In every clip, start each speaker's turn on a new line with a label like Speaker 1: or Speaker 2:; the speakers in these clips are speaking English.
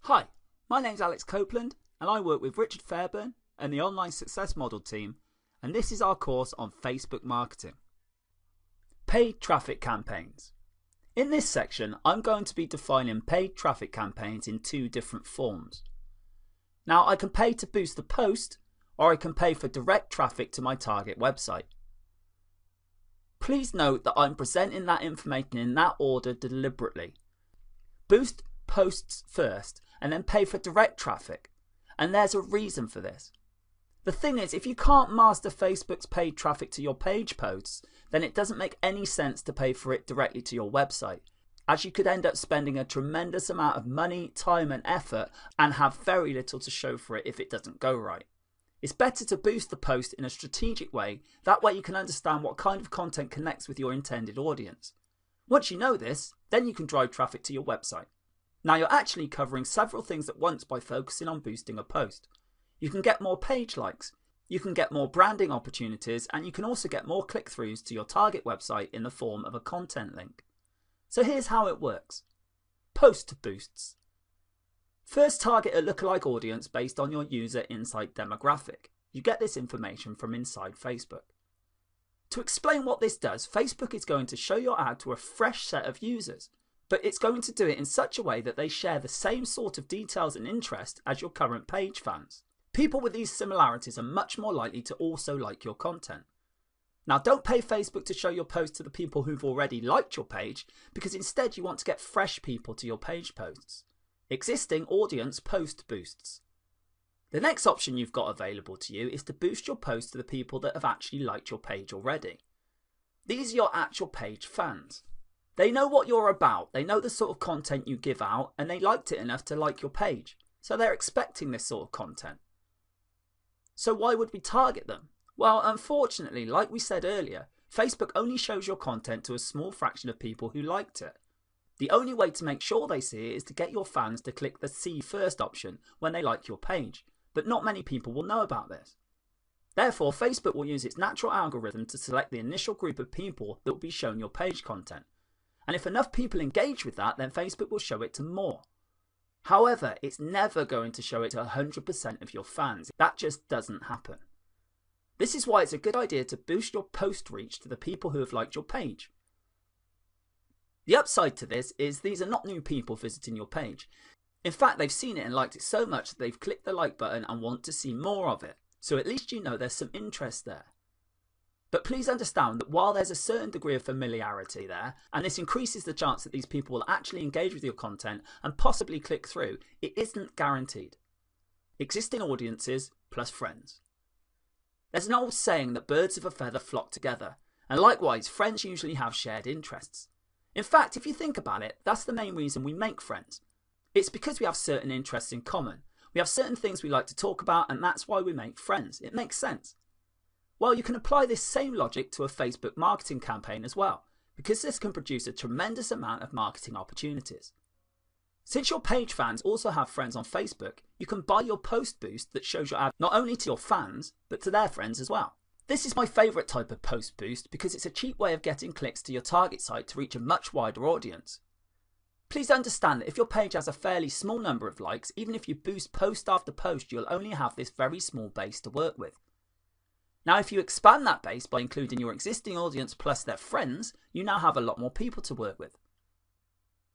Speaker 1: Hi, my name's Alex Copeland and I work with Richard Fairburn and the Online Success Model team, and this is our course on Facebook marketing. Paid traffic campaigns. In this section, I'm going to be defining paid traffic campaigns in two different forms. Now, I can pay to boost the post, or I can pay for direct traffic to my target website. Please note that I'm presenting that information in that order deliberately. Boost posts first and then pay for direct traffic, and there's a reason for this. The thing is, if you can't master Facebook's paid traffic to your page posts, then it doesn't make any sense to pay for it directly to your website, as you could end up spending a tremendous amount of money, time and effort and have very little to show for it if it doesn't go right. It's better to boost the post in a strategic way, that way you can understand what kind of content connects with your intended audience. Once you know this, then you can drive traffic to your website. Now you're actually covering several things at once by focusing on boosting a post. You can get more page likes, you can get more branding opportunities, and you can also get more click-throughs to your target website in the form of a content link. So here's how it works. Post boosts. First, target a lookalike audience based on your user insight demographic. You get this information from inside Facebook. To explain what this does, Facebook is going to show your ad to a fresh set of users, but it's going to do it in such a way that they share the same sort of details and interest as your current page fans. People with these similarities are much more likely to also like your content. Now, don't pay Facebook to show your post to the people who've already liked your page, because instead you want to get fresh people to your page posts. Existing audience post boosts. The next option you've got available to you is to boost your post to the people that have actually liked your page already. These are your actual page fans. They know what you're about, they know the sort of content you give out, and they liked it enough to like your page, so they're expecting this sort of content. So why would we target them? Well, unfortunately, like we said earlier, Facebook only shows your content to a small fraction of people who liked it. The only way to make sure they see it is to get your fans to click the see first option when they like your page, but not many people will know about this. Therefore, Facebook will use its natural algorithm to select the initial group of people that will be shown your page content. And if enough people engage with that, then Facebook will show it to more. However, it's never going to show it to 100% of your fans. That just doesn't happen. This is why it's a good idea to boost your post reach to the people who have liked your page. The upside to this is these are not new people visiting your page. In fact, they've seen it and liked it so much that they've clicked the like button and want to see more of it. So at least you know there's some interest there. But please understand that while there's a certain degree of familiarity there, and this increases the chance that these people will actually engage with your content and possibly click through, it isn't guaranteed. Existing audiences plus friends. There's an old saying that birds of a feather flock together, and likewise friends usually have shared interests. In fact, if you think about it, that's the main reason we make friends. It's because we have certain interests in common. We have certain things we like to talk about, and that's why we make friends. It makes sense. Well, you can apply this same logic to a Facebook marketing campaign as well, because this can produce a tremendous amount of marketing opportunities. Since your page fans also have friends on Facebook, you can buy your post boost that shows your ad not only to your fans, but to their friends as well. This is my favourite type of post boost because it's a cheap way of getting clicks to your target site to reach a much wider audience. Please understand that if your page has a fairly small number of likes, even if you boost post after post, you'll only have this very small base to work with. Now, if you expand that base by including your existing audience plus their friends, you now have a lot more people to work with.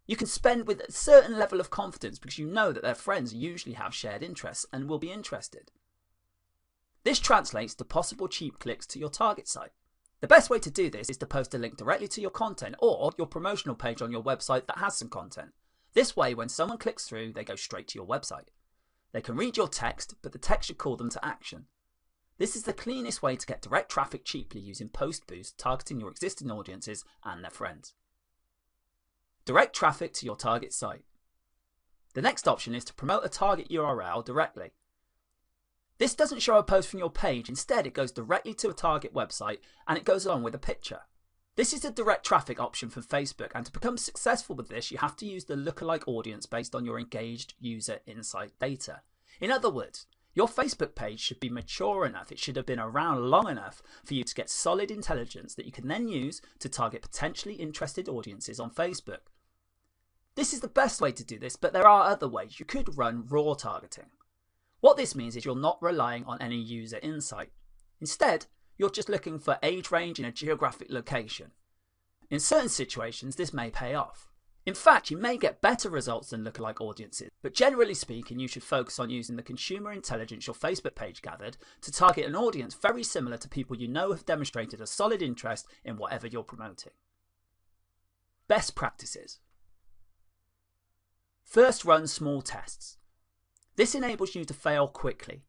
Speaker 1: You can spend with a certain level of confidence because you know that their friends usually have shared interests and will be interested. This translates to possible cheap clicks to your target site. The best way to do this is to post a link directly to your content or your promotional page on your website that has some content. This way, when someone clicks through, they go straight to your website. They can read your text, but the text should call them to action. This is the cleanest way to get direct traffic cheaply using post boost, targeting your existing audiences and their friends. Direct traffic to your target site. The next option is to promote a target URL directly. This doesn't show a post from your page, instead it goes directly to a target website and it goes along with a picture. This is a direct traffic option from Facebook, and to become successful with this you have to use the lookalike audience based on your engaged user insight data. In other words, your Facebook page should be mature enough, it should have been around long enough for you to get solid intelligence that you can then use to target potentially interested audiences on Facebook. This is the best way to do this, but there are other ways. You could run raw targeting. What this means is you're not relying on any user insight. Instead, you're just looking for age range in a geographic location. In certain situations, this may pay off. In fact, you may get better results than lookalike audiences, but generally speaking, you should focus on using the consumer intelligence your Facebook page gathered to target an audience very similar to people you know have demonstrated a solid interest in whatever you're promoting. Best practices. First, run small tests. This enables you to fail quickly.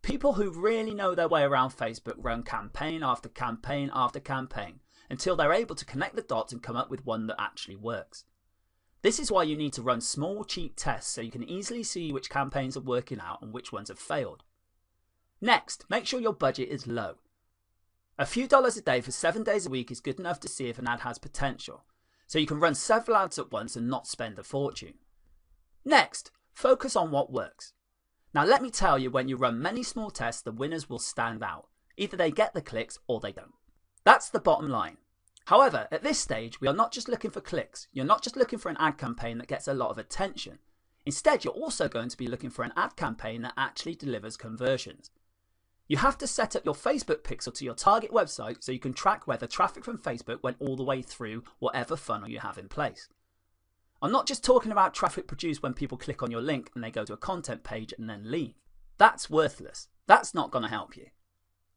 Speaker 1: People who really know their way around Facebook run campaign after campaign after campaign until they're able to connect the dots and come up with one that actually works. This is why you need to run small, cheap tests so you can easily see which campaigns are working out and which ones have failed. Next, make sure your budget is low. A few dollars a day for 7 days a week is good enough to see if an ad has potential, so you can run several ads at once and not spend a fortune. Next, focus on what works. Now let me tell you, when you run many small tests, the winners will stand out. Either they get the clicks or they don't. That's the bottom line. However, at this stage, we are not just looking for clicks. You're not just looking for an ad campaign that gets a lot of attention. Instead, you're also going to be looking for an ad campaign that actually delivers conversions. You have to set up your Facebook pixel to your target website so you can track whether traffic from Facebook went all the way through whatever funnel you have in place. I'm not just talking about traffic produced when people click on your link and they go to a content page and then leave. That's worthless. That's not going to help you.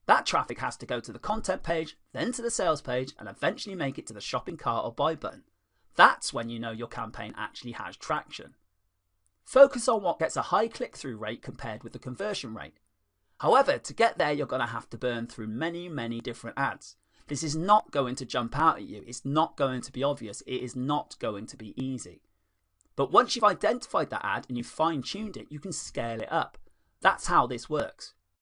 Speaker 1: That traffic has to go to the content page, then to the sales page, and eventually make it to the shopping cart or buy button. That's when you know your campaign actually has traction. Focus on what gets a high click-through rate compared with the conversion rate. However, to get there, you're going to have to burn through many different ads. This is not going to jump out at you. It's not going to be obvious. It is not going to be easy. But once you've identified that ad and you've fine-tuned it, you can scale it up. That's how this works.